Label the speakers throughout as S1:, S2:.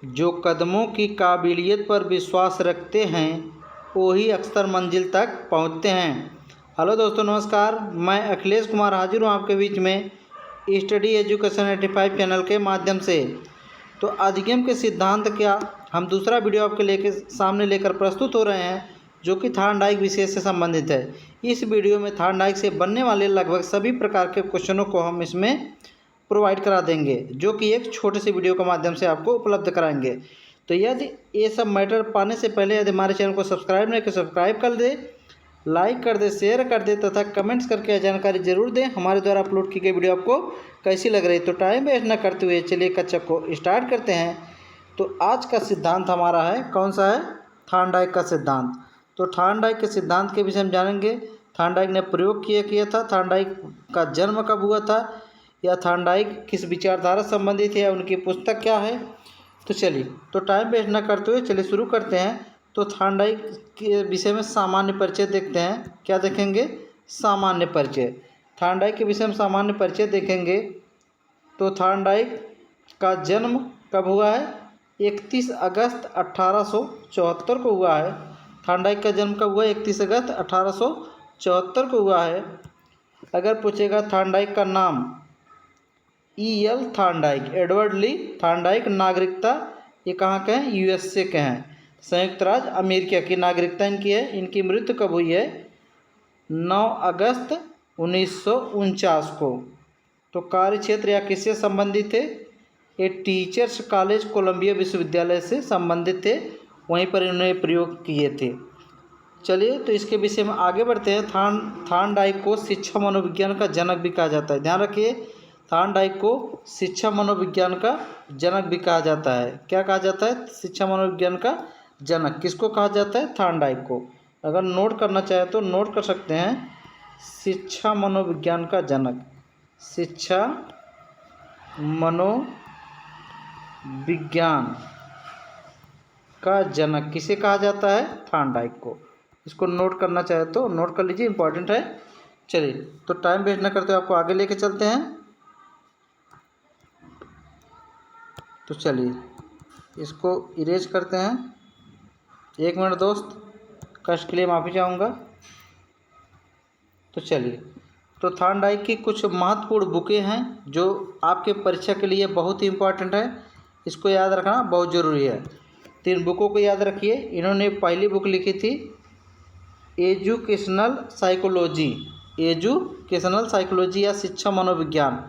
S1: जो कदमों की काबिलियत पर विश्वास रखते हैं वही अक्सर मंजिल तक पहुंचते हैं। हेलो दोस्तों, नमस्कार। मैं अखिलेश कुमार हाजिर हूं आपके बीच में स्टडी एजुकेशन 85 चैनल के माध्यम से। तो अधिगम के सिद्धांत क्या, हम दूसरा वीडियो आपके सामने लेकर प्रस्तुत हो रहे हैं जो कि थॉर्नडाइक विषय से संबंधित है। इस वीडियो में थॉर्नडाइक से बनने वाले लगभग सभी प्रकार के क्वेश्चनों को हम इसमें प्रोवाइड करा देंगे, जो कि एक छोटे से वीडियो के माध्यम से आपको उपलब्ध कराएंगे। तो यदि ये सब मैटर पाने से पहले यदि हमारे चैनल को सब्सक्राइब नहीं किया, सब्सक्राइब कर दे, लाइक कर दे, शेयर कर दे तथा कमेंट्स करके जानकारी जरूर दें हमारे द्वारा अपलोड की गई वीडियो आपको कैसी लग रही। तो टाइम वेस्ट न करते हुए चलिए कक्षा को स्टार्ट करते हैं। तो आज का सिद्धांत हमारा है, कौन सा है? थॉर्नडाइक का सिद्धांत। तो थॉर्नडाइक के सिद्धांत के विषय में जानेंगे। थॉर्नडाइक ने प्रयोग किया था, थॉर्नडाइक का जन्म कब हुआ था, या थॉर्नडाइक किस विचारधारा से संबंधित है, या उनकी पुस्तक क्या है। तो चलिए, तो टाइम वेस्ट न करते हुए चलिए शुरू करते हैं। तो थॉर्नडाइक के विषय में सामान्य परिचय देखते हैं। क्या देखेंगे? सामान्य परिचय। थॉर्नडाइक के विषय में सामान्य परिचय देखेंगे। तो थॉर्नडाइक का जन्म कब हुआ है? 31 अगस्त 1874 को हुआ है। थॉर्नडाइक का जन्म कब हुआ? 31 अगस्त 1874 को हुआ है। अगर पूछेगा थॉर्नडाइक का नाम, E.L. थॉर्नडाइक, एडवर्ड ली थॉर्नडाइक, नागरिकता ये कहाँ के हैं? USA के हैं, संयुक्त राज्य अमेरिका की नागरिकता इनकी है। इनकी मृत्यु कब हुई है? 9 अगस्त 1949 को। तो कार्य क्षेत्र या किससे संबंधित थे? ये टीचर्स कॉलेज कोलंबिया विश्वविद्यालय से संबंधित थे, वहीं पर इन्होंने प्रयोग किए थे। चलिए, तो इसके विषय में आगे बढ़ते हैं। थॉर्नडाइक को शिक्षा मनोविज्ञान का जनक भी कहा जाता है। ध्यान रखिए, थॉर्नडाइक को शिक्षा मनोविज्ञान का जनक भी कहा जाता है। क्या कहा जाता है? शिक्षा मनोविज्ञान का जनक। किसको कहा जाता है? थॉर्नडाइक को। अगर नोट करना चाहे तो नोट कर सकते हैं, शिक्षा मनोविज्ञान का जनक, शिक्षा मनोविज्ञान का जनक किसे कहा जाता है? थॉर्नडाइक को। इसको नोट करना चाहे तो नोट कर लीजिए, इंपॉर्टेंट है। चलिए, तो टाइम वेस्ट न करते आपको आगे लेके चलते हैं। तो चलिए, इसको इरेज करते हैं। 1 मिनट दोस्त, कष्ट के लिए माफ़ी चाहूँगा। तो चलिए, तो थॉर्नडाइक की कुछ महत्वपूर्ण बुकें हैं जो आपके परीक्षा के लिए बहुत ही इम्पोर्टेंट है। इसको याद रखना बहुत ज़रूरी है। 3 बुकों को याद रखिए। इन्होंने पहली बुक लिखी थी एजुकेशनल साइकोलॉजी, एजुकेशनल साइकोलॉजी या शिक्षा मनोविज्ञान।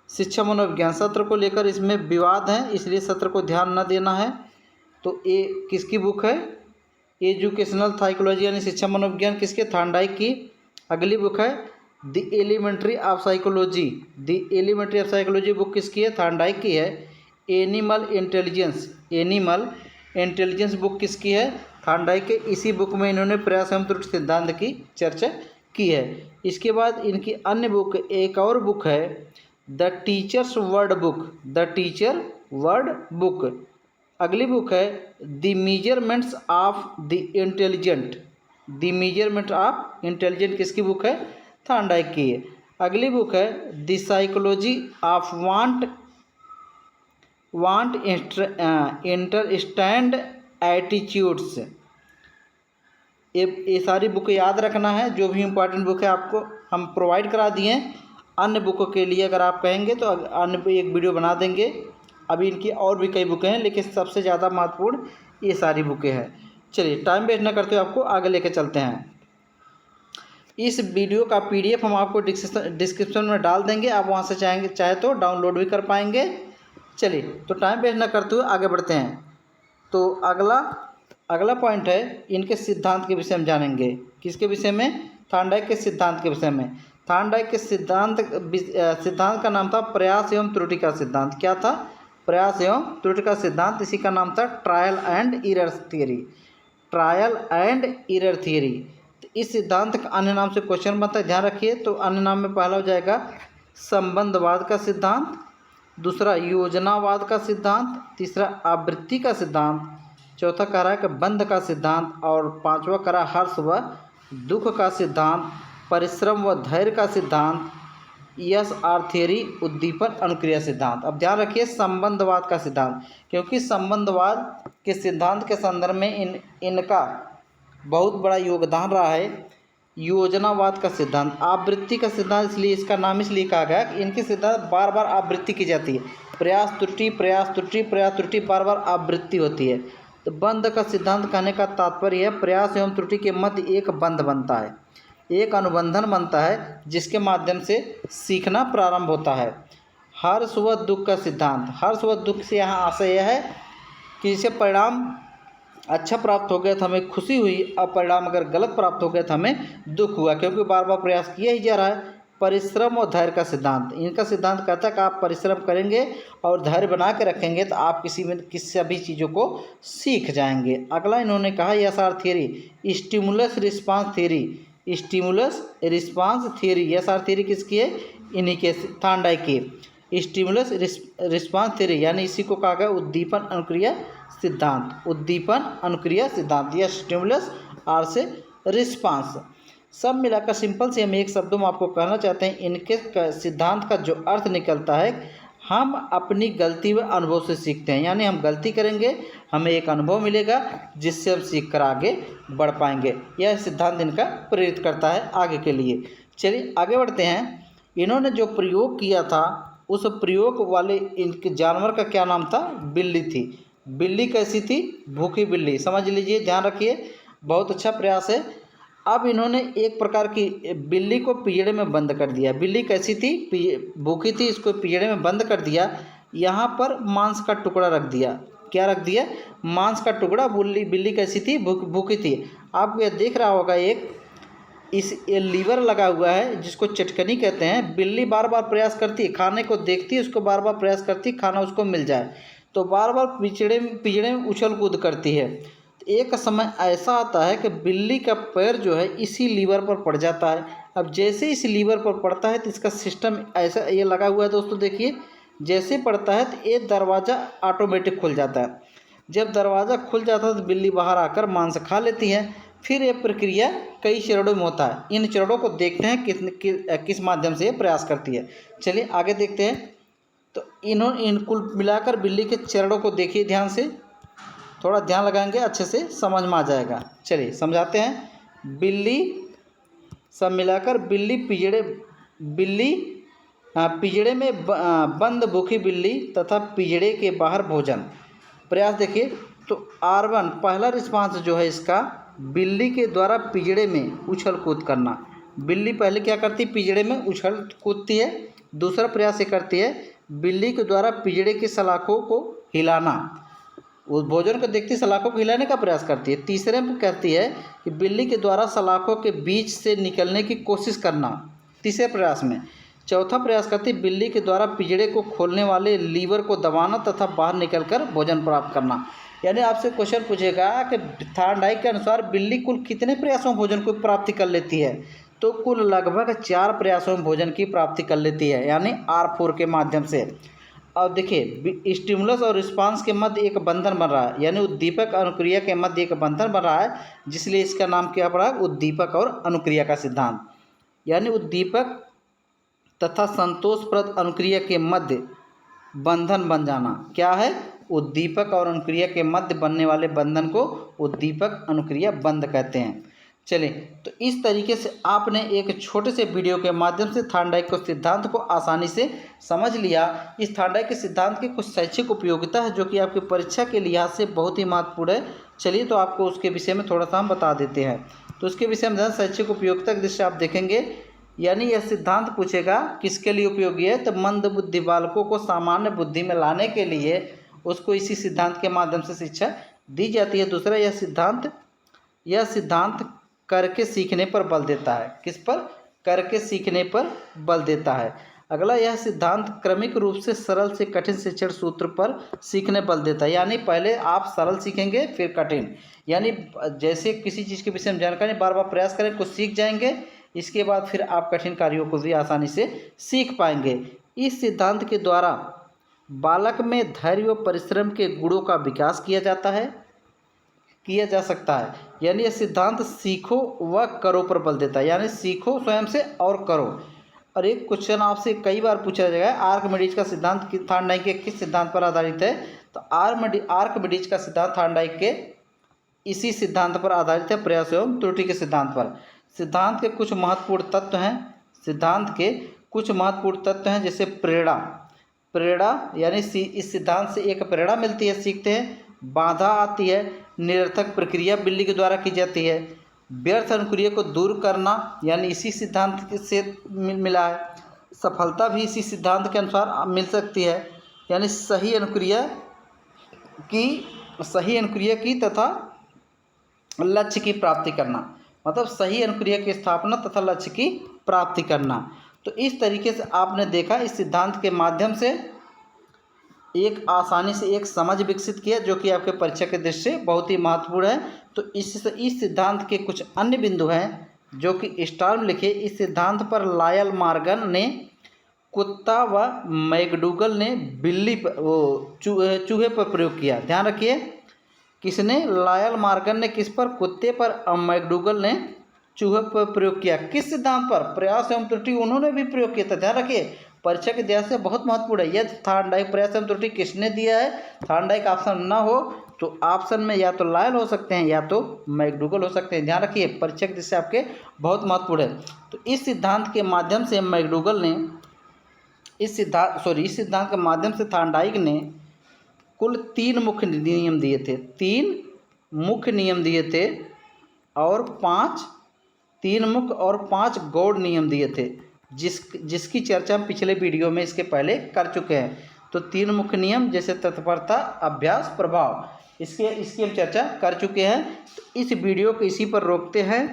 S1: शिक्षा मनोविज्ञान सत्र को लेकर इसमें विवाद है, इसलिए सत्र को ध्यान न देना है। तो ये किसकी बुक है? एजुकेशनल साइकोलॉजी यानी शिक्षा मनोविज्ञान किसके? थॉर्नडाइक की। अगली बुक है the elementary of psychology. The elementary of psychology book किसकी है? थॉर्नडाइक की है। एनिमल इंटेलिजेंस बुक किसकी है? थॉर्नडाइक के। इसी बुक में इन्होंने प्रयास एवं त्रुटि सिद्धांत की चर्चा की है। इसके बाद इनकी अन्य बुक, एक और बुक है the teachers word book, the teacher word book. अगली बुक है the measurements of the intelligent, the measurement of intelligent किसकी बुक है? थॉर्नडाइक की है। अगली बुक है the psychology of want interests and attitudes. ये सारी बुक याद रखना है। जो भी इम्पोर्टेंट बुक है आपको हम प्रोवाइड करा दिए हैं। अन्य बुकों के लिए अगर आप कहेंगे तो अन्य पे एक वीडियो बना देंगे। अभी इनकी और भी कई बुकें हैं, लेकिन सबसे ज़्यादा महत्वपूर्ण ये सारी बुकें हैं। चलिए, टाइम वेस्ट न करते हुए आपको आगे लेके चलते हैं। इस वीडियो का PDF हम आपको डिस्क्रिप्शन में डाल देंगे, आप वहाँ से चाहे तो डाउनलोड भी कर पाएंगे। चलिए, तो टाइम वेस्ट न करते हुए आगे बढ़ते हैं। तो अगला पॉइंट है, इनके सिद्धांत के विषय में जानेंगे। किसके विषय में? थॉर्नडाइक के सिद्धांत के विषय में। थॉर्नडाइक के सिद्धांत का नाम था प्रयास एवं त्रुटि का सिद्धांत। क्या था? प्रयास एवं त्रुटि का सिद्धांत। इसी का नाम था trial and error theory, trial and error theory. तो इस सिद्धांत का अन्य नाम से क्वेश्चन बनता है, ध्यान रखिए। तो अन्य नाम में पहला हो जाएगा संबंधवाद का सिद्धांत, दूसरा योजनावाद का सिद्धांत, तीसरा आवृत्ति का सिद्धांत, चौथा कह रहा है कि बंध का सिद्धांत, और पांचवा कह रहा हर्ष व दुख का सिद्धांत, परिश्रम व धैर्य का सिद्धांत, ESR थ्योरी, उद्दीपन अनुक्रिया सिद्धांत। अब ध्यान रखिए संबंधवाद का सिद्धांत, क्योंकि संबंधवाद के सिद्धांत के संदर्भ में इनका बहुत बड़ा योगदान रहा है। योजनावाद का सिद्धांत, आवृत्ति का सिद्धांत, इसलिए इसका नाम इसलिए कहा गया कि इनके सिद्धांत बार बार आवृत्ति की जाती है। प्रयास त्रुटि, प्रयास त्रुटि, प्रयास त्रुटि, बार बार आवृत्ति होती है। तो बंध का सिद्धांत कहने का तात्पर्य है प्रयास एवं त्रुटि के मध्य एक बंध बनता है, एक अनुबंधन बनता है जिसके माध्यम से सीखना प्रारंभ होता है। हर्ष व दुख का सिद्धांत, हर्ष व दुख से यहाँ आशय यह है कि जिसे परिणाम अच्छा प्राप्त हो गया तो हमें खुशी हुई, अब परिणाम अगर गलत प्राप्त हो गया तो हमें दुख हुआ, क्योंकि बार बार प्रयास किया ही जा रहा है। परिश्रम और धैर्य का सिद्धांत, इनका सिद्धांत कहता है कि आप परिश्रम करेंगे और धैर्य बना के रखेंगे तो आप किसी सभी चीज़ों को सीख जाएंगे। अगला इन्होंने कहा ESR theory, stimulus response theory, stimulus response theory. ESR theory किसकी है? इन्हीं के, थार्नडाइक की। स्टिमुलस रिस्पांस थ्योरी यानी इसी को कहा गया उद्दीपन अनुक्रिया सिद्धांत, उद्दीपन अनुक्रिया सिद्धांत या स्टिमुलस आर से रिस्पांस। सब मिलाकर सिंपल से हम एक शब्दों में आपको कहना चाहते हैं, इनके सिद्धांत का जो अर्थ निकलता है, हम अपनी गलती व अनुभव से सीखते हैं। यानी हम गलती करेंगे, हमें एक अनुभव मिलेगा जिससे हम सीख कर आगे बढ़ पाएंगे। यह सिद्धांत इनका प्रेरित करता है आगे के लिए। चलिए आगे बढ़ते हैं। इन्होंने जो प्रयोग किया था उस प्रयोग वाले इनके जानवर का क्या नाम था? बिल्ली थी। बिल्ली कैसी थी? भूखी बिल्ली। समझ लीजिए, ध्यान रखिए, बहुत अच्छा प्रयास है। अब इन्होंने एक प्रकार की बिल्ली को पिंजड़े में बंद कर दिया। बिल्ली कैसी थी? भूखी थी, इसको पिंजड़े में बंद कर दिया। यहाँ पर मांस का टुकड़ा रख दिया। क्या रख दिया? मांस का टुकड़ा। बिल्ली कैसी थी? भूखी थी। आपको यह देख रहा होगा ये लीवर लगा हुआ है जिसको चटकनी कहते हैं। बिल्ली बार बार प्रयास करती है, खाने को देखती है, उसको बार बार प्रयास करती है खाना उसको मिल जाए, तो बार बार पिंजड़े में उछल कूद करती है। एक समय ऐसा आता है कि बिल्ली का पैर जो है इसी लीवर पर पड़ जाता है। अब जैसे इस लीवर पर पड़ता है तो इसका सिस्टम ऐसा ये लगा हुआ है दोस्तों, देखिए जैसे पड़ता है तो ये दरवाज़ा ऑटोमेटिक खुल जाता है। जब दरवाज़ा खुल जाता है तो बिल्ली बाहर आकर मांस खा लेती है। फिर ये प्रक्रिया कई चरणों में होता है। इन चरणों को देखते हैं किस माध्यम से ये प्रयास करती है। चलिए आगे देखते हैं। तो इन कुल मिलाकर बिल्ली के चरणों को देखिए ध्यान से, थोड़ा ध्यान लगाएंगे अच्छे से समझ में आ जाएगा। चलिए समझाते हैं। बिल्ली, सब मिलाकर बिल्ली पिंजड़े में बंद भूखी बिल्ली तथा पिंजड़े के बाहर भोजन। प्रयास देखिए तो R1 पहला रिस्पांस जो है इसका, बिल्ली के द्वारा पिंजड़े में उछल कूद करना। बिल्ली पहले क्या करती? पिंजड़े में उछल कूदती है। दूसरा प्रयास ये करती है बिल्ली के द्वारा पिंजड़े की सलाखों को हिलाना, उस भोजन को देखती सलाखों को हिलाने का प्रयास करती है। तीसरे में कहती है कि बिल्ली के द्वारा सलाखों के बीच से निकलने की कोशिश करना, तीसरे प्रयास में। चौथा प्रयास करती है बिल्ली के द्वारा पिंजड़े को खोलने वाले लीवर को दबाना तथा बाहर निकलकर भोजन प्राप्त करना। यानी आपसे क्वेश्चन पूछेगा कि थार्नडाइक के अनुसार बिल्ली कुल कितने प्रयासों में भोजन को प्राप्ति कर लेती है? तो कुल लगभग 4 प्रयासों में भोजन की प्राप्ति कर लेती है, यानी R4 के माध्यम से। और देखिए स्टिमुलस और रिस्पांस के मध्य एक बंधन बन रहा है, यानी उद्दीपक अनुक्रिया के मध्य एक बंधन बन रहा है, जिसलिए इसका नाम क्या पड़ा? उद्दीपक और अनुक्रिया का सिद्धांत। यानी उद्दीपक तथा संतोषप्रद अनुक्रिया के मध्य बंधन बन जाना। क्या है? उद्दीपक और अनुक्रिया के मध्य बनने वाले बंधन को उद्दीपक अनुक्रिया बंध कहते हैं। चलिए, तो इस तरीके से आपने एक छोटे से वीडियो के माध्यम से थार्नडाइक के सिद्धांत को आसानी से समझ लिया। इस थार्नडाइक के सिद्धांत की कुछ शैक्षिक उपयोगिता है जो कि आपकी परीक्षा के लिहाज से बहुत ही महत्वपूर्ण है। चलिए, तो आपको उसके विषय में थोड़ा सा हम बता देते हैं। तो उसके विषय में शैक्षिक उपयोगिता की दृष्टि आप देखेंगे, यानी यह सिद्धांत पूछेगा किसके लिए उपयोगी है? तो मंद बुद्धि बालकों को सामान्य बुद्धि में लाने के लिए उसको इसी सिद्धांत के माध्यम से शिक्षा दी जाती है। दूसरा, यह सिद्धांत करके सीखने पर बल देता है। किस पर? करके सीखने पर बल देता है। अगला, यह सिद्धांत क्रमिक रूप से सरल से कठिन शिक्षण सूत्र पर सीखने बल देता है। यानी पहले आप सरल सीखेंगे फिर कठिन, यानी जैसे किसी चीज़ के विषय में जानकारी बार बार प्रयास करें, कुछ सीख जाएंगे, इसके बाद फिर आप कठिन कार्यों को भी आसानी से सीख पाएंगे। इस सिद्धांत के द्वारा बालक में धैर्य व परिश्रम के गुणों का विकास किया जा सकता है। यानी यह सिद्धांत सीखो व करो पर बल देता है, यानी सीखो स्वयं से और करो। और एक क्वेश्चन आपसे कई बार पूछा जाएगा, आर्किमिडीज का सिद्धांत थॉर्नडाइक के किस सिद्धांत पर आधारित है? तो आर्किमिडीज का सिद्धांत थॉर्नडाइक के इसी सिद्धांत पर आधारित है, प्रयास एवं त्रुटि के सिद्धांत पर। सिद्धांत के कुछ महत्वपूर्ण तत्व हैं, जैसे प्रेरणा यानी इस सिद्धांत से एक प्रेरणा मिलती है, सीखते हैं। बाधा आती है, निरर्थक प्रक्रिया बिल्ली के द्वारा की जाती है। व्यर्थ अनुक्रिया को दूर करना यानी इसी सिद्धांत से मिला है। सफलता भी इसी सिद्धांत के अनुसार मिल सकती है, यानी सही अनुक्रिया की तथा लक्ष्य की प्राप्ति करना, मतलब सही अनुक्रिया की स्थापना तथा लक्ष्य की प्राप्ति करना। तो इस तरीके से आपने देखा, इस सिद्धांत के माध्यम से एक आसानी से एक समझ विकसित किया, जो कि आपके परीक्षा के दृष्टि से बहुत ही महत्वपूर्ण है। तो इस सिद्धांत के कुछ अन्य बिंदु हैं जो कि स्टॉर्म लिखे। इस सिद्धांत पर लायल मॉर्गन ने कुत्ता व मैकडूगल ने बिल्ली पर चूहे पर प्रयोग किया। ध्यान रखिए, किसने? लायल मॉर्गन ने किस पर? कुत्ते पर, और मैकडूगल ने चूहे पर प्रयोग किया। किस सिद्धांत पर? प्रयास एवं त्रुटि उन्होंने भी प्रयोग किया था। ध्यान रखिए, परीक्षा के ध्यान से बहुत महत्वपूर्ण है। यदि थॉर्नडाइक प्रयास एवं त्रुटि किसने दिया है, थॉर्नडाइक ऑप्शन ना हो तो ऑप्शन में या तो लायल हो सकते हैं या तो मैकडूगल हो सकते हैं। ध्यान रखिए, परीक्षा के दृष्टि से आपके बहुत महत्वपूर्ण है। तो इस सिद्धांत के माध्यम से मैकडूगल ने इस सिद्धांत के माध्यम से थॉर्नडाइक ने कुल 3 मुख्य नियम दिए थे, 3 मुख्य नियम दिए थे और 3 मुख्य और 5 गौड़ नियम दिए थे, जिसकी चर्चा हम पिछले वीडियो में इसके पहले कर चुके हैं। तो 3 मुख्य नियम जैसे तत्परता, अभ्यास, प्रभाव, इसकी हम चर्चा कर चुके हैं। तो इस वीडियो को इसी पर रोकते हैं।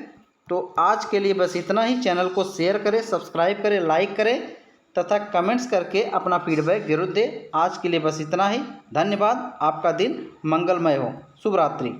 S1: तो आज के लिए बस इतना ही। चैनल को शेयर करें, सब्सक्राइब करें, लाइक करें तथा कमेंट्स करके अपना फीडबैक जरूर दें। आज के लिए बस इतना ही। धन्यवाद। आपका दिन मंगलमय हो। शुभ रात्रि।